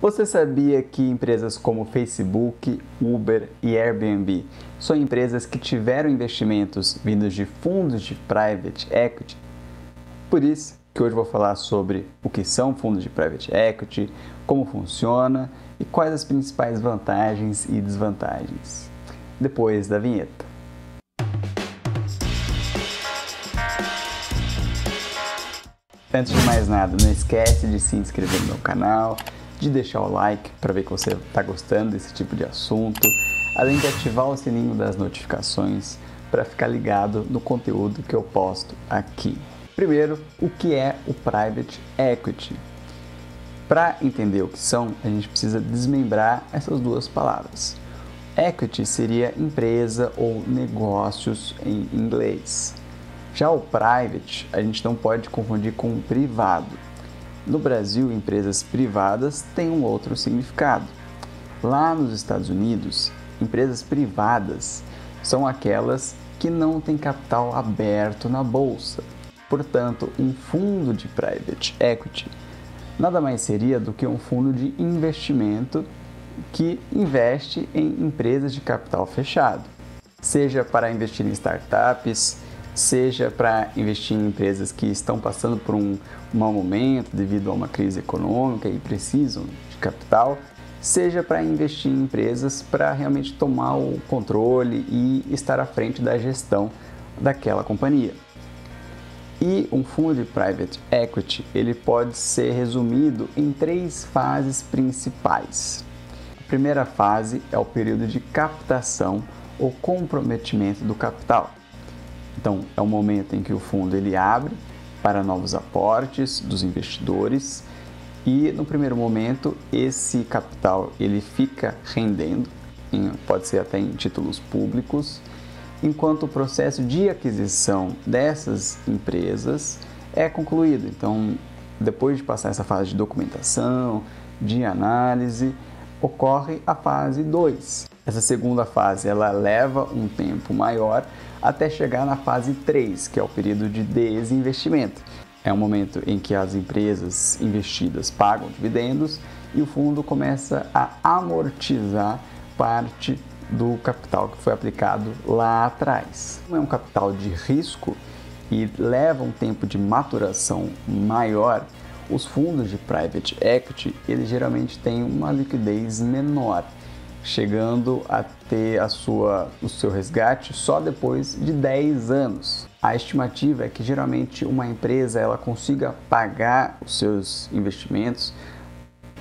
Você sabia que empresas como Facebook, Uber e Airbnb são empresas que tiveram investimentos vindos de fundos de private equity? Por isso que hoje eu vou falar sobre o que são fundos de private equity, como funciona e quais as principais vantagens e desvantagens. Depois da vinheta. Antes de mais nada, não esquece de se inscrever no meu canal, de deixar o like para ver que você está gostando desse tipo de assunto, além de ativar o sininho das notificações para ficar ligado no conteúdo que eu posto aqui. Primeiro, o que é o Private Equity? Para entender o que são, a gente precisa desmembrar essas duas palavras. Equity seria empresa ou negócios em inglês. Já o private, a gente não pode confundir com privado. No Brasil, empresas privadas têm um outro significado. Lá nos Estados Unidos, empresas privadas são aquelas que não têm capital aberto na bolsa. Portanto, um fundo de private equity nada mais seria do que um fundo de investimento que investe em empresas de capital fechado, seja para investir em startups, seja para investir em empresas que estão passando por um mau momento devido a uma crise econômica e precisam de capital, seja para investir em empresas para realmente tomar o controle e estar à frente da gestão daquela companhia. E um fundo de private equity, ele pode ser resumido em 3 fases principais. A primeira fase é o período de captação ou comprometimento do capital. Então, é o momento em que o fundo ele abre para novos aportes dos investidores e, no primeiro momento, esse capital ele fica rendendo, pode ser até em títulos públicos, enquanto o processo de aquisição dessas empresas é concluído. Então, depois de passar essa fase de documentação, de análise, ocorre a fase 2. Essa segunda fase ela leva um tempo maior até chegar na fase 3, que é o período de desinvestimento. É o momento em que as empresas investidas pagam dividendos e o fundo começa a amortizar parte do capital que foi aplicado lá atrás. Como é um capital de risco e leva um tempo de maturação maior, os fundos de private equity eles geralmente têm uma liquidez menor, chegando a ter o seu resgate só depois de 10 anos. A estimativa é que geralmente uma empresa ela consiga pagar os seus investimentos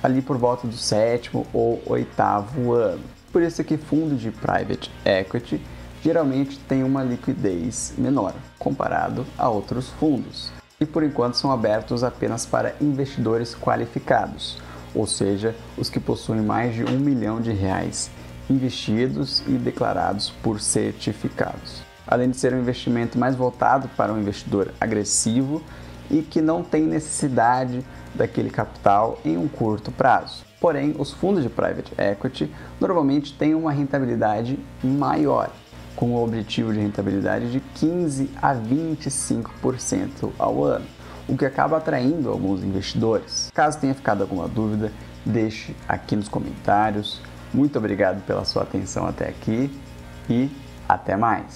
ali por volta do 7º ou 8º ano. Por isso que fundos de private equity geralmente têm uma liquidez menor comparado a outros fundos. E por enquanto são abertos apenas para investidores qualificados, ou seja, os que possuem mais de R$1 milhão investidos e declarados por certificados. Além de ser um investimento mais voltado para um investidor agressivo e que não tem necessidade daquele capital em um curto prazo. Porém, os fundos de private equity normalmente têm uma rentabilidade maior, com o objetivo de rentabilidade de 15% a 25% ao ano, o que acaba atraindo alguns investidores. Caso tenha ficado alguma dúvida, deixe aqui nos comentários. Muito obrigado pela sua atenção até aqui e até mais!